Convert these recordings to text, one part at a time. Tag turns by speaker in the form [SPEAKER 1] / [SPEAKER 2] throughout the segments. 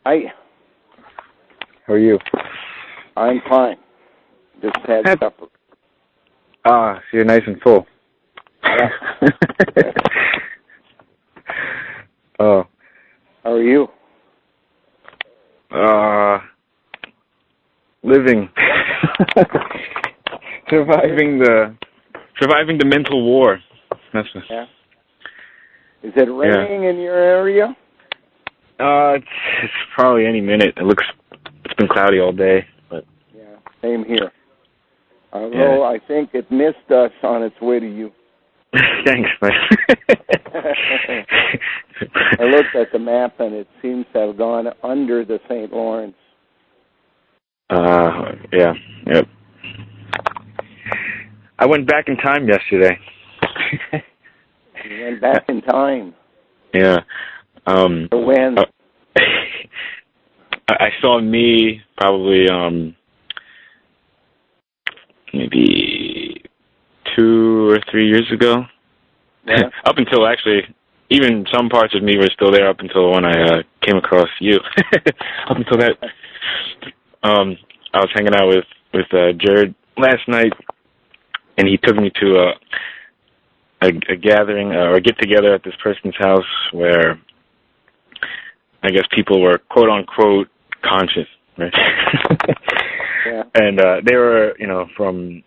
[SPEAKER 1] Hi.
[SPEAKER 2] How are you?
[SPEAKER 1] I'm fine. Just had supper.
[SPEAKER 2] So you're nice and full.
[SPEAKER 1] Yeah.
[SPEAKER 2] Oh.
[SPEAKER 1] How are you?
[SPEAKER 2] Living. Surviving the mental war.
[SPEAKER 1] Yeah. Is it raining in your area?
[SPEAKER 2] It's probably any minute. It's been cloudy all day, but
[SPEAKER 1] yeah, same here. Although I think it missed us on its way to you.
[SPEAKER 2] Thanks, man.
[SPEAKER 1] I looked at the map and it seems to have gone under the St. Lawrence.
[SPEAKER 2] Yeah, yep. I went back in time yesterday.
[SPEAKER 1] You went back in time.
[SPEAKER 2] Yeah.
[SPEAKER 1] For when?
[SPEAKER 2] I saw me probably maybe 2 or 3 years ago.
[SPEAKER 1] Yeah.
[SPEAKER 2] Up until actually, even some parts of me were still there up until when I came across you. Up until that, I was hanging out with Jared last night, and he took me to a gathering or a get together at this person's house where I guess people were quote unquote conscious, right?
[SPEAKER 1] Yeah.
[SPEAKER 2] And they were, from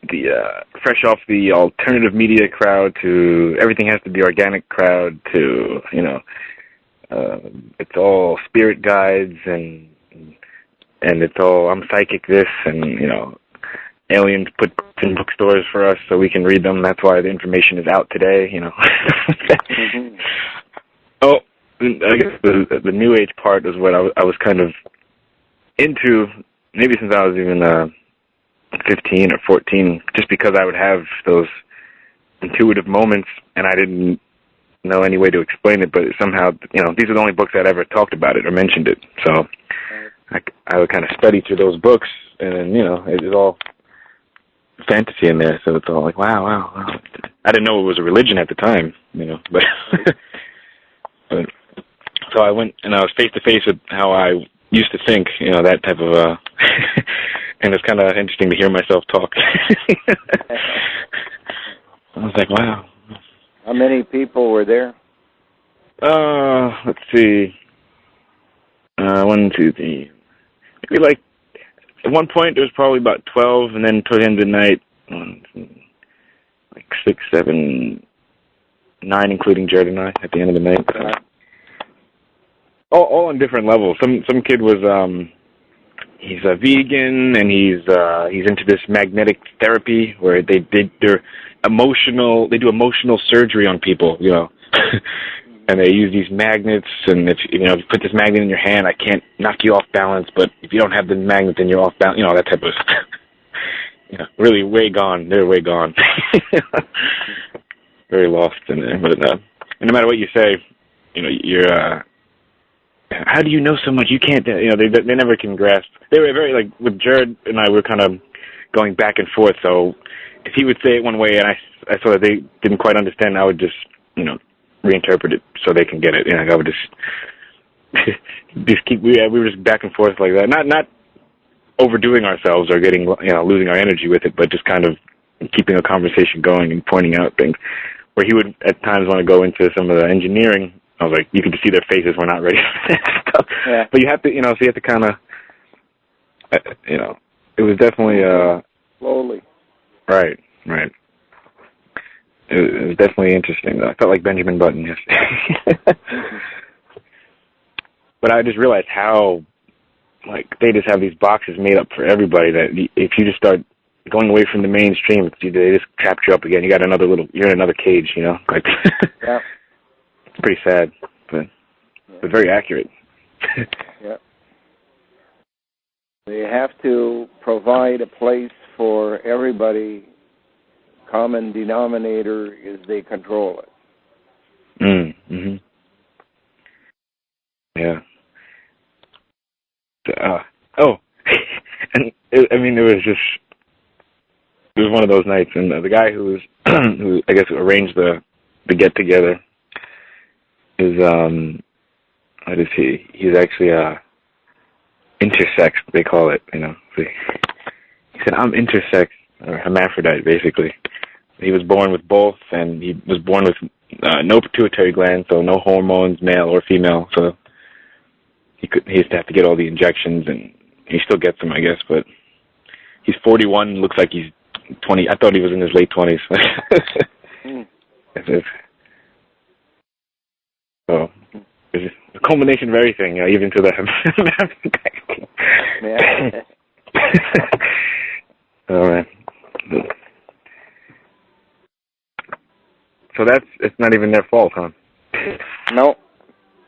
[SPEAKER 2] the fresh off the alternative media crowd to everything has to be organic crowd to it's all spirit guides and it's all I'm psychic this and aliens put books in bookstores for us so we can read them. That's why the information is out today.
[SPEAKER 1] Mm-hmm.
[SPEAKER 2] Oh, I guess the New Age part is what I was kind of into, maybe since I was even 15 or 14, just because I would have those intuitive moments and I didn't know any way to explain it, but somehow, these are the only books that ever talked about it or mentioned it. So I would kind of study through those books and then, it was all fantasy in there. So it's all like, wow. I didn't know it was a religion at the time, but, but so I went and I was face to face with how I used to think, that type of, and it's kind of interesting to hear myself talk. I was like, wow.
[SPEAKER 1] How many people were there?
[SPEAKER 2] Let's see. 1, 2, 3. Maybe like, at one point there was probably about 12, and then toward the end of the night, like 6, 7, 9, including Jared and I, at the end of the night. All on different levels. Some kid was he's a vegan and he's into this magnetic therapy where they do emotional surgery on people, and they use these magnets, and if you put this magnet in your hand, I can't knock you off balance, but if you don't have the magnet, then you're off balance. That type of really way gone. They're way gone. Very lost in there. But and no matter what you say, you're. How do you know so much? You can't. They never can grasp. They were very like with Jared and I. We're kind of going back and forth. So if he would say it one way and I saw that they didn't quite understand, I would just reinterpret it so they can get it. I would just keep. We were just back and forth like that. Not overdoing ourselves or getting losing our energy with it, but just kind of keeping a conversation going and pointing out things. Where he would at times want to go into some of the engineering. I was like, you could just see their faces were not ready for that stuff.
[SPEAKER 1] Yeah.
[SPEAKER 2] But you have to, so you have to kind of, it was definitely,
[SPEAKER 1] slowly.
[SPEAKER 2] Right. It was definitely interesting, though. I felt like Benjamin Button yesterday. But I just realized how, they just have these boxes made up for everybody that if you just start going away from the mainstream, they just trap you up again. You got you're in another cage, Yeah. It's pretty sad, but very accurate.
[SPEAKER 1] Yeah. They have to provide a place for everybody. Common denominator is they control it.
[SPEAKER 2] Mm-hmm. Yeah. And it was one of those nights, and the guy who I guess arranged the get together is what is he? He's actually intersex, they call it. You know, he said I'm intersex or hermaphrodite, basically. He was born with both, and he was born with no pituitary gland, so no hormones, male or female. So he used to have to get all the injections, and he still gets them, I guess. But he's 41, looks like he's 20. I thought he was in his late 20s. So it's a culmination of everything, even to the
[SPEAKER 1] Yeah.
[SPEAKER 2] Oh man. So it's not even their fault, huh?
[SPEAKER 1] No.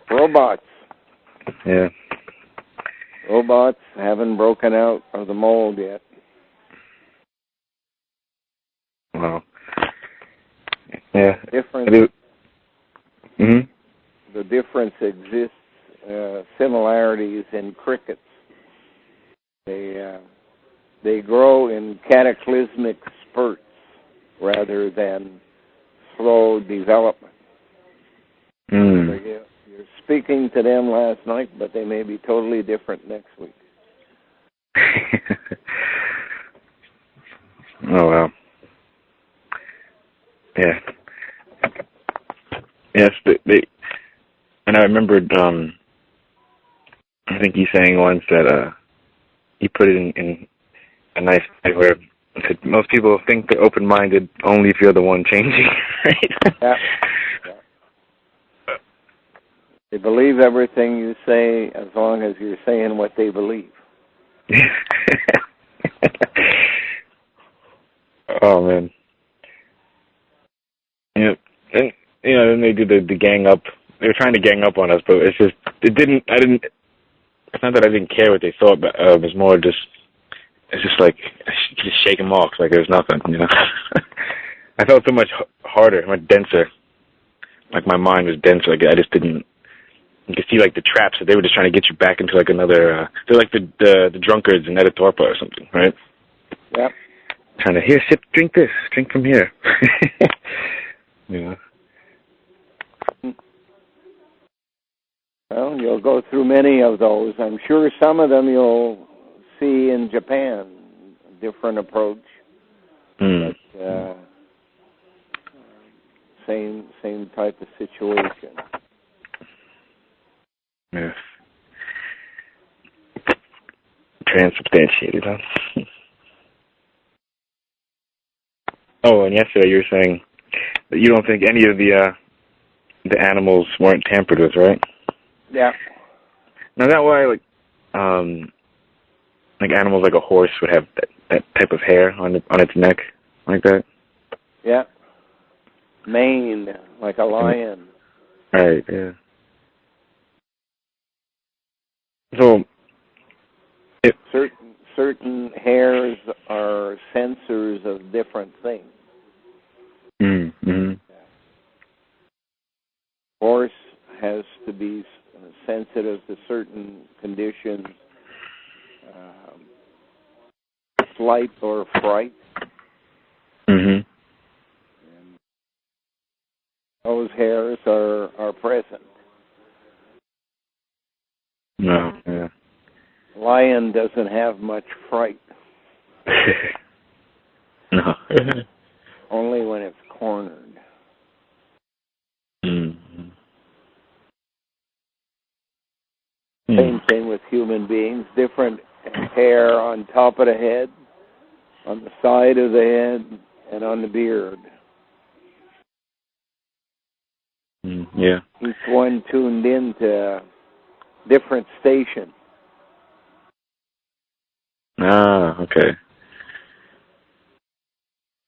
[SPEAKER 1] Robots.
[SPEAKER 2] Yeah.
[SPEAKER 1] Robots haven't broken out of the mold yet.
[SPEAKER 2] Wow. Yeah.
[SPEAKER 1] Difference.
[SPEAKER 2] Mhm.
[SPEAKER 1] The difference exists. Similarities in crickets. They grow in cataclysmic spurts rather than slow development.
[SPEAKER 2] Mm.
[SPEAKER 1] So you're speaking to them last night, but they may be totally different next week.
[SPEAKER 2] Oh wow. Yeah. Yes, they and I remembered. I think you saying once that you put it in a nice way where most people think they're open-minded only if you're the one changing, right?
[SPEAKER 1] Yeah. They believe everything you say as long as you're saying what they believe.
[SPEAKER 2] Oh man. Yeah. And, then they do the gang up. They were trying to gang up on us, but it's just it's not that I didn't care what they thought, but it's more just, it's just like, just shake them off like there's nothing, I felt so much harder, much denser. Like my mind was denser. Like I just didn't, you could see like the traps that they were just trying to get you back into like another, they're like the drunkards in Editorpa or something, right?
[SPEAKER 1] Yep.
[SPEAKER 2] Trying to, here, sip, drink this, drink from here. Yeah.
[SPEAKER 1] Well, you'll go through many of those. I'm sure some of them you'll see in Japan, a different approach.
[SPEAKER 2] Mm.
[SPEAKER 1] But same type of situation.
[SPEAKER 2] Yes. Transubstantiated, huh? Oh, and yesterday you were saying that you don't think any of the animals weren't tampered with, right?
[SPEAKER 1] Yeah.
[SPEAKER 2] Now that why, like animals like a horse would have that type of hair on its neck, like that?
[SPEAKER 1] Yeah. Mane, like a lion.
[SPEAKER 2] Right, yeah. So,
[SPEAKER 1] certain hairs are sensors of different things.
[SPEAKER 2] Mm-hmm.
[SPEAKER 1] Horse has to be sensitive to certain conditions, flight or fright.
[SPEAKER 2] Mm-hmm.
[SPEAKER 1] And those hairs are present.
[SPEAKER 2] No, yeah.
[SPEAKER 1] Lion doesn't have much fright.
[SPEAKER 2] No.
[SPEAKER 1] Only when it's cornered.
[SPEAKER 2] Mm-hmm.
[SPEAKER 1] Same thing with human beings. Different hair on top of the head, on the side of the head, and on the beard.
[SPEAKER 2] Yeah.
[SPEAKER 1] Each one tuned into a different station.
[SPEAKER 2] Ah, okay.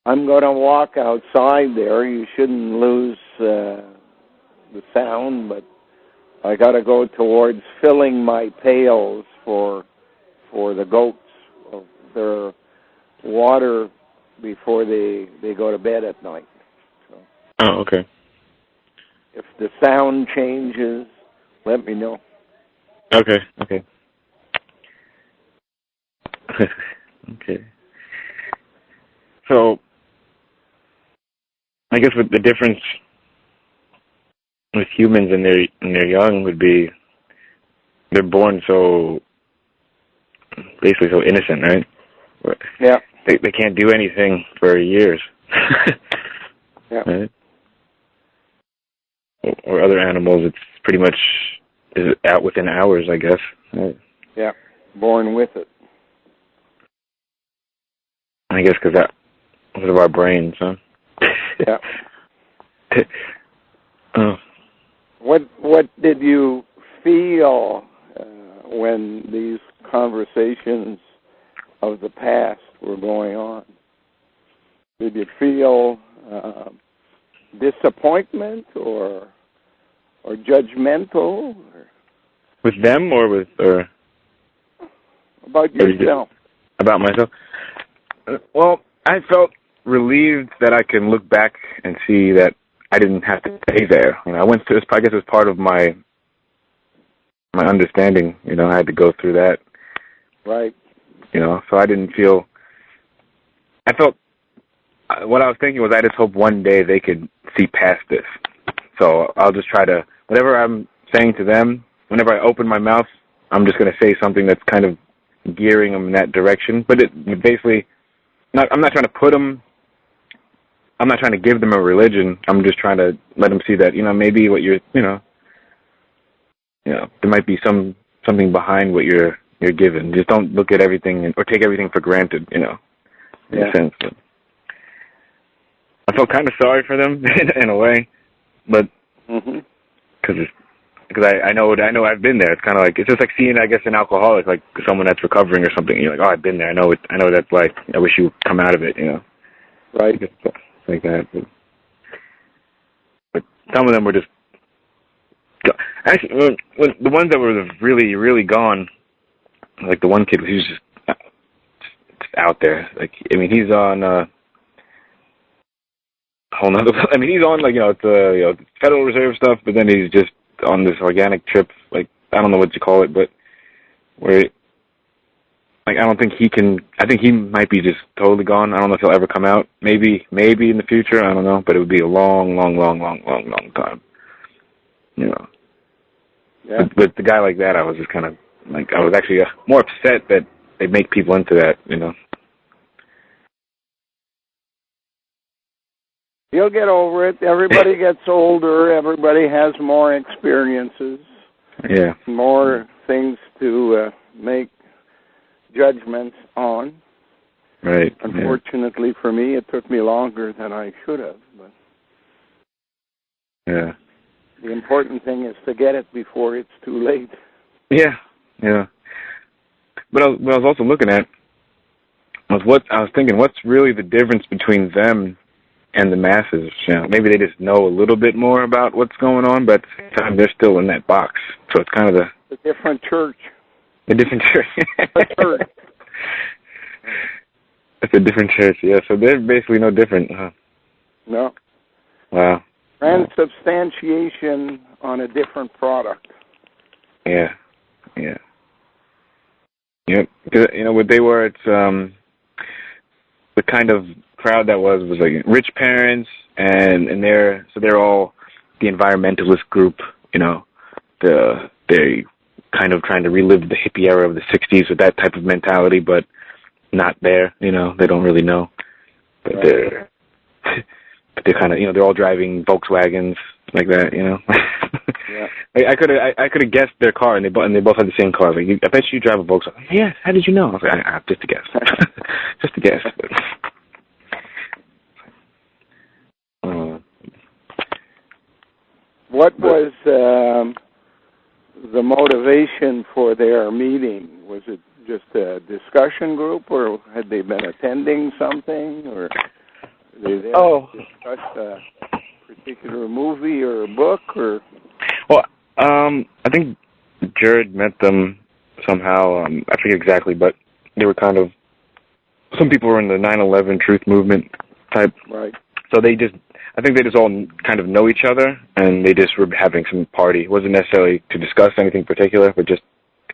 [SPEAKER 1] I'm going to walk outside there. You shouldn't lose the sound, but I got to go towards filling my pails for the goats, their water before they go to bed at night. So
[SPEAKER 2] Oh, okay.
[SPEAKER 1] if the sound changes, let me know.
[SPEAKER 2] Okay. Okay. So, I guess what the difference with humans and their young would be, they're born so basically so innocent, right?
[SPEAKER 1] Yeah.
[SPEAKER 2] They can't do anything for years.
[SPEAKER 1] Yeah.
[SPEAKER 2] Right? Or other animals, it's pretty much is out within hours, I guess. Right?
[SPEAKER 1] Yeah. Born with it.
[SPEAKER 2] I guess because of our brains, huh?
[SPEAKER 1] Yeah.
[SPEAKER 2] Oh.
[SPEAKER 1] What did you feel when these conversations of the past were going on? Did you feel disappointment or judgmental?
[SPEAKER 2] With them or
[SPEAKER 1] About yourself?
[SPEAKER 2] About myself? Well, I felt relieved that I can look back and see that I didn't have to stay there. You know, I went through this. I guess it was part of my understanding. You know, I had to go through that.
[SPEAKER 1] Right.
[SPEAKER 2] You know, so I didn't feel. I felt. What I was thinking was, I just hope one day they could see past this. So I'll just try to. Whatever I'm saying to them, whenever I open my mouth, I'm just going to say something that's kind of gearing them in that direction. But it basically, I'm not trying to put them. I'm not trying to give them a religion. I'm just trying to let them see that, you know, maybe what you're, you know, there might be something behind what you're given. Just don't look at everything or take everything for granted, you know, in a sense. But I felt kind of sorry for them in a way, but because I know I've been there. It's kind of like, it's just like seeing, I guess, an alcoholic, like someone that's recovering or something. You're like, oh, I've been there. I know what that's like. I wish you would come out of it, you know.
[SPEAKER 1] Right.
[SPEAKER 2] Like that. But some of them were just actually when the ones that were really, really gone, like the one kid, he was just out there. Like, I mean, he's on a whole nother. I mean, he's on, like, it's the Federal Reserve stuff, but then he's just on this organic trip. Like, I don't know what you call it, but where. Like, I don't think he can. I think he might be just totally gone. I don't know if he'll ever come out. Maybe in the future. I don't know, but it would be a long time. You know.
[SPEAKER 1] Yeah.
[SPEAKER 2] But the guy like that, I was just kind of like, I was actually more upset that they make people into that. You know.
[SPEAKER 1] You'll get over it. Everybody gets older. Everybody has more experiences.
[SPEAKER 2] Yeah.
[SPEAKER 1] More things to make judgments on.
[SPEAKER 2] Right.
[SPEAKER 1] Unfortunately for me, it took me longer than I should have. But
[SPEAKER 2] yeah.
[SPEAKER 1] The important thing is to get it before it's too late.
[SPEAKER 2] Yeah. Yeah. But what I was also looking at was thinking, what's really the difference between them and the masses? You know, maybe they just know a little bit more about what's going on, but at the same time they're still in that box. So it's kind of
[SPEAKER 1] a different church.
[SPEAKER 2] A different church.
[SPEAKER 1] Church.
[SPEAKER 2] It's a different church, yeah. So they're basically no different, huh?
[SPEAKER 1] No.
[SPEAKER 2] Wow.
[SPEAKER 1] Transubstantiation on a different product.
[SPEAKER 2] Yeah. Yeah. Yep. You know what they were? It's the kind of crowd that was like rich parents, and they're all the environmentalist group. You know, they kind of trying to relive the hippie era of the 60s with that type of mentality, but not there, you know, they don't really know. But
[SPEAKER 1] right.
[SPEAKER 2] they're kind of, you know, they're all driving Volkswagens like that, you know.
[SPEAKER 1] Yeah.
[SPEAKER 2] I could have guessed their car, and they both had the same car. Like, I bet you drive a Volkswagen. Yeah, how did you know? I was like, just a guess. Just a guess.
[SPEAKER 1] What was the motivation for their meeting? Was it just a discussion group, or had they been attending something, or they discussed a particular movie or a book, or?
[SPEAKER 2] Well, I think Jared met them somehow. I forget exactly, but they were kind of, some people were in the 9/11 Truth Movement type.
[SPEAKER 1] Right.
[SPEAKER 2] So I think they just all kind of know each other, and they just were having some party. It wasn't necessarily to discuss anything particular, but just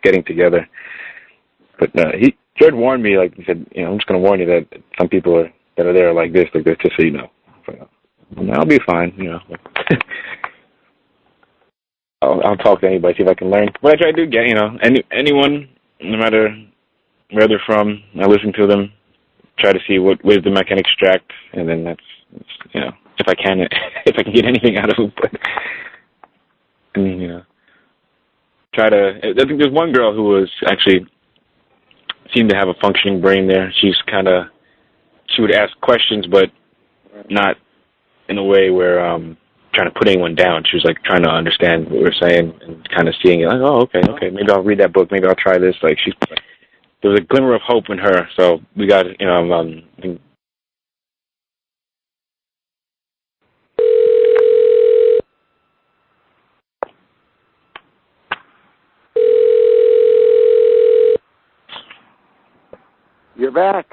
[SPEAKER 2] getting together. But Jared warned me, like he said, you know, I'm just going to warn you that some people that are there are like this, just so you know. So, I'll be fine, you know. I'll talk to anybody, see if I can learn. But I try to do get, anyone, no matter where they're from, I listen to them, try to see what wisdom I can extract, and then that's if I can get anything out of them. But and try to. I think there's one girl who was actually seemed to have a functioning brain there. She would ask questions, but not in a way where trying to put anyone down. She was like trying to understand what we were saying and kind of seeing it like, oh, okay, maybe I'll read that book, maybe I'll try this. Like there was a glimmer of hope in her. So we got,
[SPEAKER 1] You're back.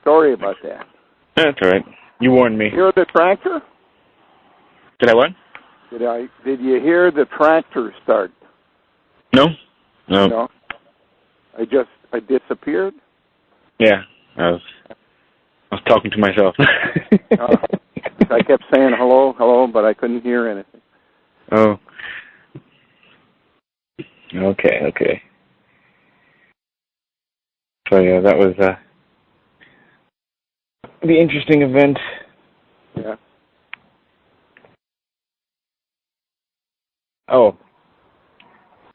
[SPEAKER 1] Sorry about that.
[SPEAKER 2] That's all right. You warned me.
[SPEAKER 1] Hear the tractor?
[SPEAKER 2] Did I what?
[SPEAKER 1] Did you hear the tractor start?
[SPEAKER 2] No.
[SPEAKER 1] I disappeared.
[SPEAKER 2] Yeah, I was talking to myself.
[SPEAKER 1] I kept saying hello, but I couldn't hear anything.
[SPEAKER 2] Oh. Okay. So yeah, that was the interesting event.
[SPEAKER 1] Yeah.
[SPEAKER 2] Oh,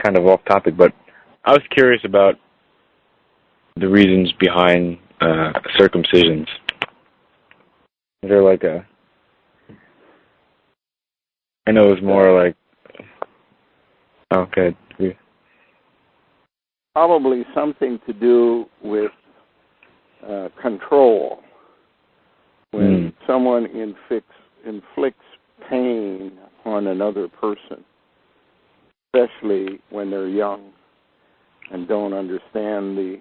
[SPEAKER 2] kind of off topic, but I was curious about the reasons behind circumcisions. Is there like I know it's more like, okay.
[SPEAKER 1] Probably something to do with control. When someone inflicts pain on another person, especially when they're young and don't understand the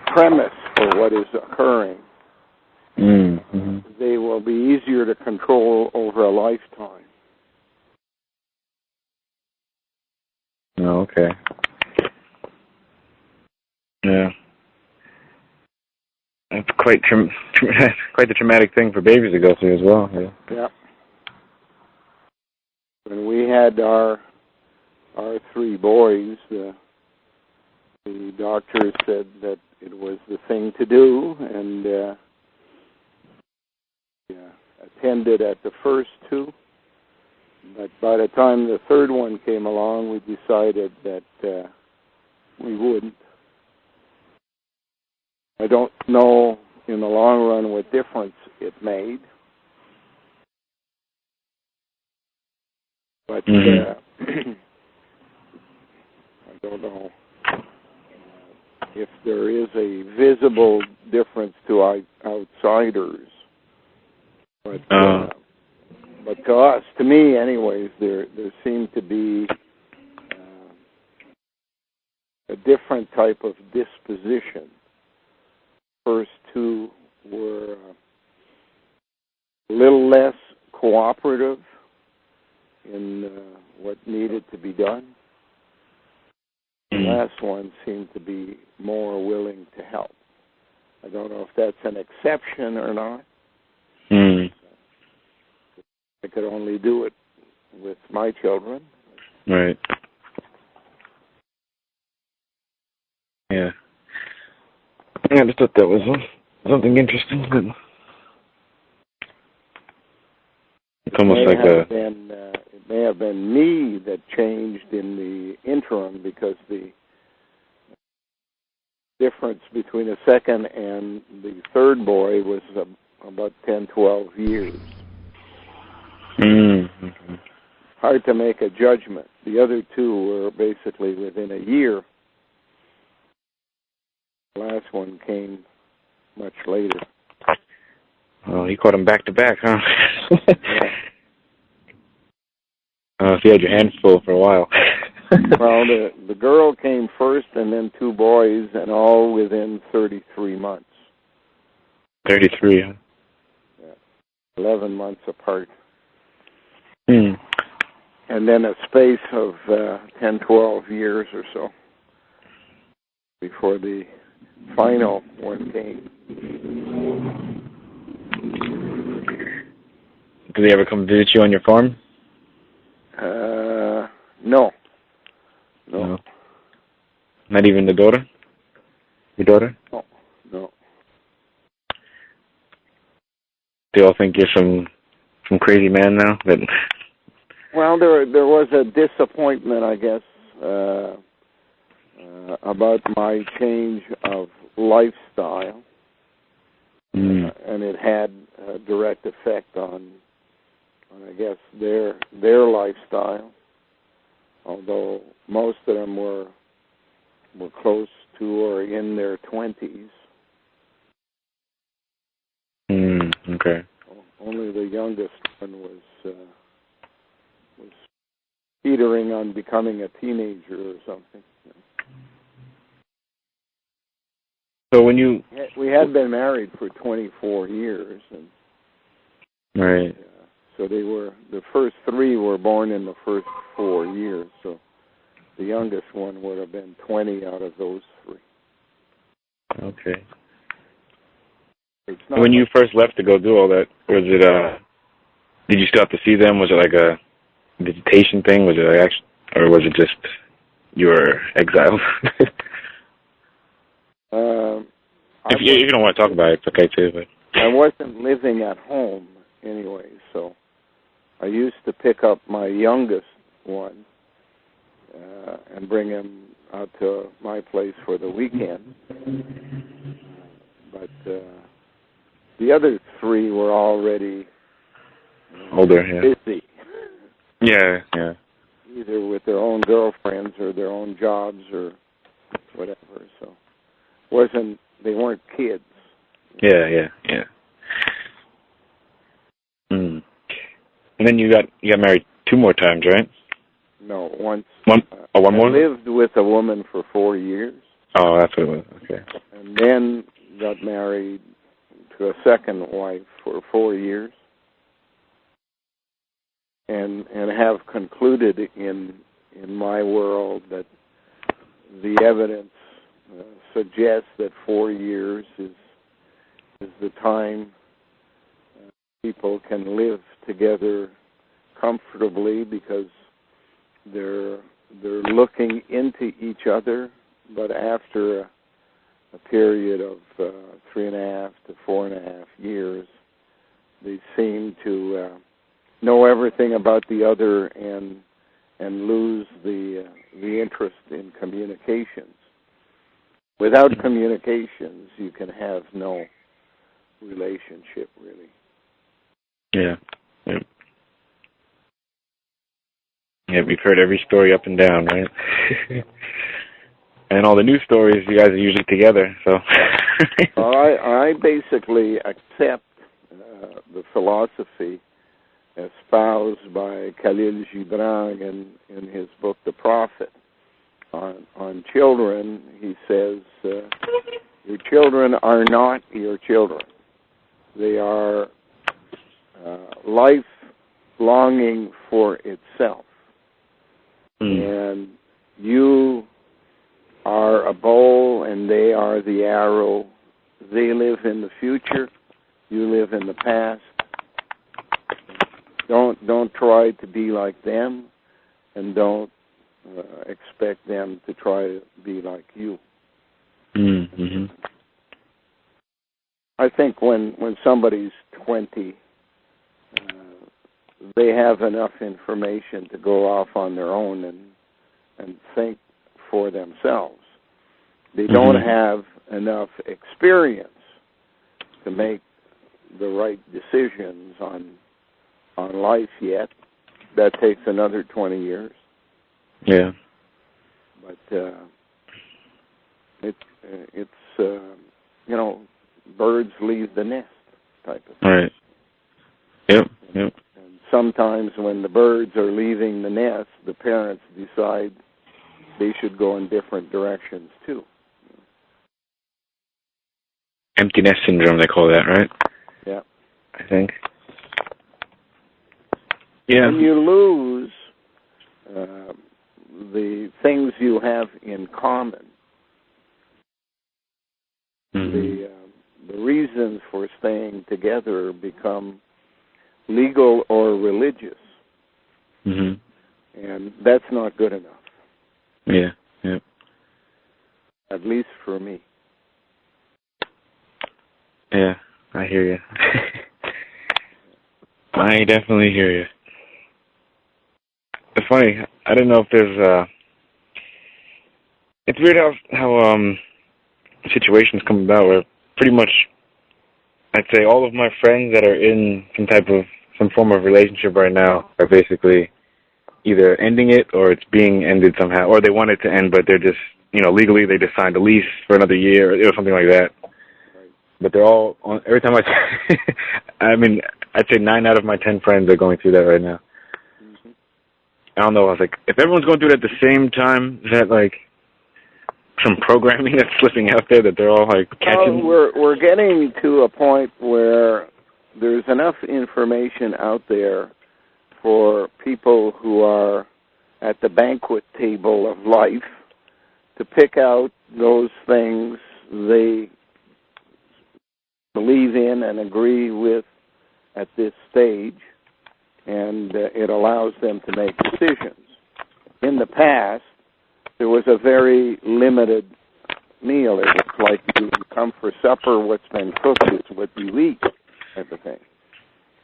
[SPEAKER 1] premise for what is occurring, they will be easier to control over a lifetime.
[SPEAKER 2] Oh, okay. Yeah. That's quite the traumatic thing for babies to go through as well.
[SPEAKER 1] Yeah. When we had our 3 boys, the doctors said that it was the thing to do, and attended at the first 2. But by the time the 3rd one came along, we decided that we wouldn't. I don't know in the long run what difference it made. But I don't know if there is a visible difference to outsiders. But to us, to me anyways, there seemed to be a different type of disposition. First 2 were a little less cooperative in what needed to be done. The last one seemed to be more willing to help. I don't know if that's an exception or not. I could only do it with my children.
[SPEAKER 2] Right. Yeah. I just thought that was something interesting. But it's almost like
[SPEAKER 1] it may have been me that changed in the interim, because the difference between the 2nd and the 3rd boy was about 10, 12 years. Hard to make a judgment. The other 2 were basically within a year. The last one came much later.
[SPEAKER 2] Oh, he caught him back to back, huh?
[SPEAKER 1] Yeah.
[SPEAKER 2] So you had your hands full for a while.
[SPEAKER 1] Well, the girl came first, and then 2 boys, and all within 33 months.
[SPEAKER 2] 33, huh?
[SPEAKER 1] Yeah. 11 months apart.
[SPEAKER 2] And
[SPEAKER 1] then a space of 10, 12 years or so before the final one came.
[SPEAKER 2] Do they ever come visit you on your farm?
[SPEAKER 1] No.
[SPEAKER 2] No. Not even the daughter? Your daughter?
[SPEAKER 1] No. No.
[SPEAKER 2] They all think you're some crazy man now?
[SPEAKER 1] Well, there was a disappointment, I guess, about my change of lifestyle, and it had a direct effect on I guess, their lifestyle. Although most of them were close to or in their 20s.
[SPEAKER 2] Okay.
[SPEAKER 1] Only the youngest one was teetering on becoming a teenager or something.
[SPEAKER 2] So when
[SPEAKER 1] we had been married for 24 years, and
[SPEAKER 2] right.
[SPEAKER 1] So the first three were born in the first 4 years. So the youngest one would have been 20 out of those three.
[SPEAKER 2] Okay. When you first left to go do all that, was it? Did you still have to see them? Was it like a visitation thing? Was it or was it just you were exiled? If you don't want to talk about it, it's okay too. But
[SPEAKER 1] I wasn't living at home anyway, so I used to pick up my youngest one and bring him out to my place for the weekend. But the other three were already
[SPEAKER 2] older,
[SPEAKER 1] busy.
[SPEAKER 2] Yeah.
[SPEAKER 1] Either with their own girlfriends or their own jobs or whatever. So they weren't kids.
[SPEAKER 2] Yeah. And then you got married 2 more times, right?
[SPEAKER 1] No, once.
[SPEAKER 2] One more?
[SPEAKER 1] I lived with a woman for 4 years.
[SPEAKER 2] Oh, that's what it was. Okay.
[SPEAKER 1] And then got married to a second wife for 4 years. And have concluded in my world that the evidence suggests that 4 years is the time people can live together comfortably, because they're looking into each other, but after a period of 3.5 to 4.5 years, they seem to know everything about the other and lose the interest in communications. Without communications, you can have no relationship, really.
[SPEAKER 2] Yeah, we've heard every story up and down, right? And all the news stories, you guys are usually together, so.
[SPEAKER 1] Well, I basically accept the philosophy espoused by Khalil Gibran in his book, The Prophet. On children, he says, your children are not your children. They are life longing for itself. And you are a bow and they are the arrow. They live in the future. You live in the past. Don't try to be like them, and don't expect them to try to be like you.
[SPEAKER 2] Mm-hmm.
[SPEAKER 1] I think when somebody's 20, they have enough information to go off on their own and think for themselves. They don't have enough experience to make the right decisions on life yet. That takes another 20 years.
[SPEAKER 2] Yeah.
[SPEAKER 1] But it's birds leave the nest type of thing.
[SPEAKER 2] Right. Yep.
[SPEAKER 1] And sometimes when the birds are leaving the nest, the parents decide they should go in different directions too.
[SPEAKER 2] Empty nest syndrome, they call that, right?
[SPEAKER 1] Yeah.
[SPEAKER 2] I think. Yeah.
[SPEAKER 1] When you lose the things you have in common, the reasons for staying together become legal or religious.
[SPEAKER 2] Hmm.
[SPEAKER 1] And that's not good enough.
[SPEAKER 2] Yeah, yeah.
[SPEAKER 1] At least for me.
[SPEAKER 2] Yeah, I hear you. I definitely hear you. It's funny. I don't know if there's it's weird how situations come about where pretty much I'd say all of my friends that are in some form of relationship right now are basically either ending it or it's being ended somehow, or they want it to end, but they're just, legally they just signed a lease for another year or something like that.
[SPEAKER 1] Right.
[SPEAKER 2] But they're all every time I mean, I'd say 9 out of my 10 friends are going through that right now.
[SPEAKER 1] Mm-hmm.
[SPEAKER 2] I don't know. I was like, if everyone's going through it at the same time, is that like some programming that's slipping out there that they're all like catching?
[SPEAKER 1] We're getting to a point where there's enough information out there for people who are at the banquet table of life to pick out those things they believe in and agree with at this stage, and it allows them to make decisions. In the past, there was a very limited meal. It was like you come for supper, what's been cooked is what you eat, type of thing.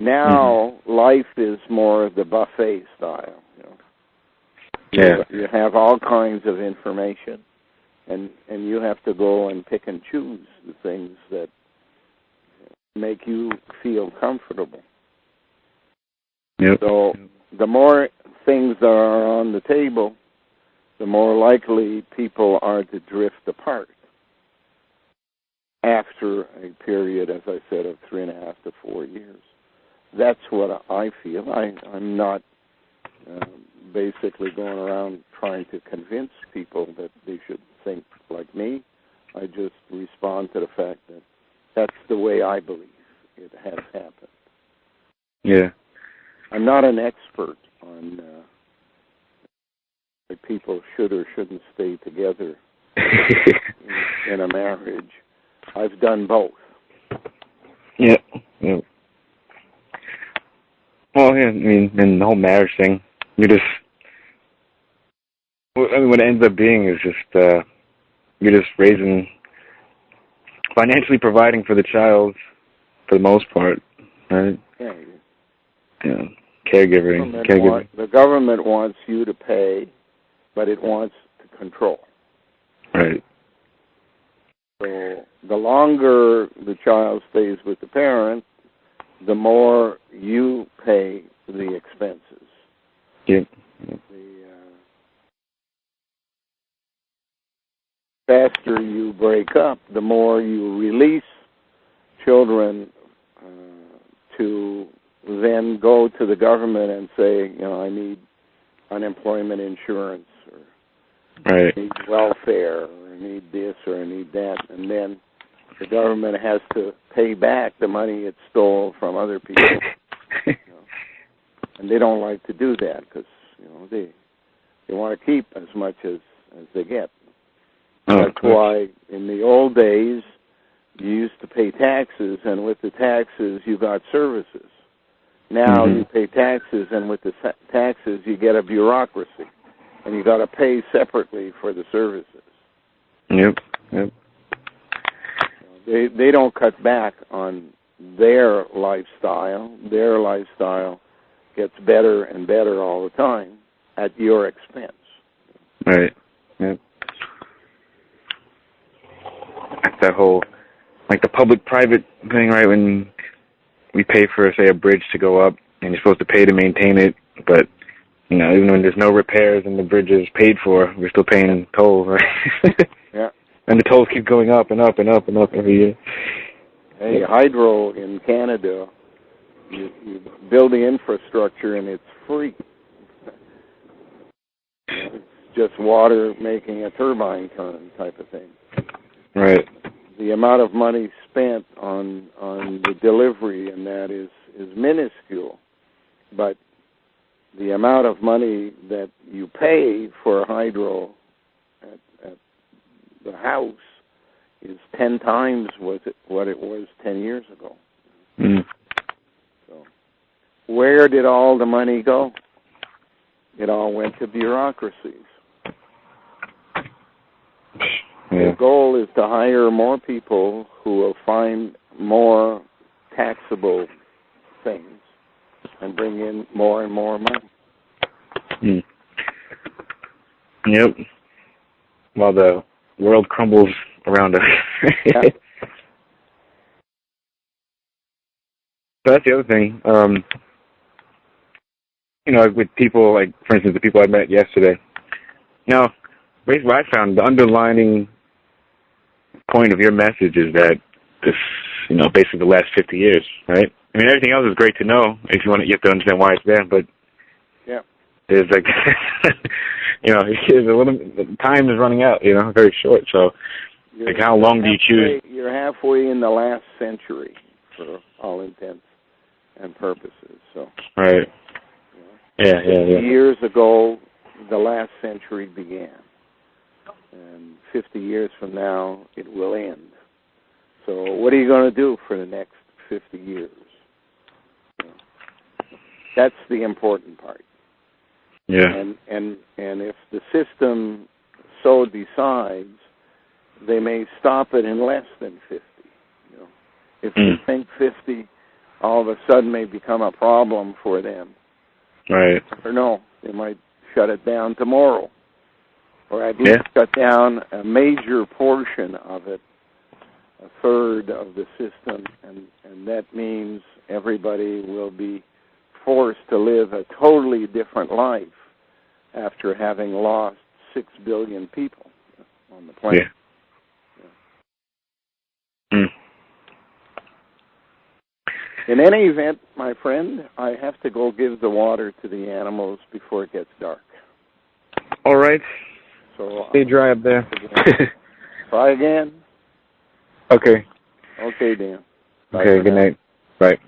[SPEAKER 1] Now, life is more the buffet style.
[SPEAKER 2] Yeah.
[SPEAKER 1] You have all kinds of information, and you have to go and pick and choose the things that make you feel comfortable.
[SPEAKER 2] Yep.
[SPEAKER 1] So the more things that are on the table, the more likely people are to drift apart after a period, as I said, of 3.5 to 4 years. That's what I feel. I'm not basically going around trying to convince people that they should think like me. I just respond to the fact that that's the way I believe it has happened.
[SPEAKER 2] Yeah.
[SPEAKER 1] I'm not an expert on why people should or shouldn't stay together in a marriage. I've done both.
[SPEAKER 2] Yeah. Yeah. Well, yeah, I mean, and the whole marriage thing, what it ends up being is just, you're just financially providing for the child for the most part, right?
[SPEAKER 1] Yeah.
[SPEAKER 2] Yeah. Caregiving.
[SPEAKER 1] The government wants you to pay, but it wants to control.
[SPEAKER 2] Right.
[SPEAKER 1] So the longer the child stays with the parent, the more you pay the expenses.
[SPEAKER 2] Yeah.
[SPEAKER 1] The faster you break up, the more you release children to then go to the government and say, I need unemployment insurance, or
[SPEAKER 2] Right.
[SPEAKER 1] I need welfare, or I need this, or I need that, and then the government has to pay back the money it stole from other people. And they don't like to do that because they want to keep as much as they get. That's why in the old days you used to pay taxes, and with the taxes you got services. Now you pay taxes, and with the taxes you get a bureaucracy, and you got to pay separately for the services.
[SPEAKER 2] Yep.
[SPEAKER 1] They don't cut back on their lifestyle. Their lifestyle gets better and better all the time at your expense.
[SPEAKER 2] Right. Yep. That whole, like the public-private thing, right? When we pay for, say, a bridge to go up, and you're supposed to pay to maintain it, but even when there's no repairs and the bridge is paid for, we're still paying tolls, right?
[SPEAKER 1] Yeah.
[SPEAKER 2] And the tolls keep going up and up and up and up every year.
[SPEAKER 1] Hey, hydro in Canada, you build the infrastructure and it's free. It's just water making a turbine turn type of thing.
[SPEAKER 2] Right.
[SPEAKER 1] The amount of money spent on the delivery and that is minuscule, but the amount of money that you pay for hydro at the house is 10 times what it was 10 years ago.
[SPEAKER 2] Mm.
[SPEAKER 1] So where did all the money go? It all went to bureaucracies.
[SPEAKER 2] Yeah.
[SPEAKER 1] The goal is to hire more people who will find more taxable things and bring in more and more money.
[SPEAKER 2] Mm. Yep. While the world crumbles around us.
[SPEAKER 1] Yeah.
[SPEAKER 2] So that's the other thing. With people, like, for instance, the people I met yesterday. Now, basically what I found, the underlining point of your message is that this, basically the last 50 years, right? I mean, everything else is great to know if you have to understand why it's there, but
[SPEAKER 1] Yeah.
[SPEAKER 2] there's like, there's a little, time is running out, very short. So, how long do you choose?
[SPEAKER 1] You're halfway in the last century for all intents and purposes. So.
[SPEAKER 2] Right. Yeah.
[SPEAKER 1] Years ago, the last century began. And 50 years from now, it will end. So what are you going to do for the next 50 years? That's the important part.
[SPEAKER 2] Yeah.
[SPEAKER 1] And if the system so decides, they may stop it in less than 50. If you think 50 all of a sudden may become a problem for them.
[SPEAKER 2] Right.
[SPEAKER 1] Or no, they might shut it down tomorrow. Or at least shut down a major portion of it, a third of the system, and that means everybody will be forced to live a totally different life after having lost 6 billion people on the planet.
[SPEAKER 2] Yeah.
[SPEAKER 1] In any event, my friend, I have to go give the water to the animals before it gets dark.
[SPEAKER 2] All right.
[SPEAKER 1] So
[SPEAKER 2] stay dry up there.
[SPEAKER 1] Try again.
[SPEAKER 2] Okay.
[SPEAKER 1] Okay, Dan. Bye
[SPEAKER 2] okay, good night. Bye.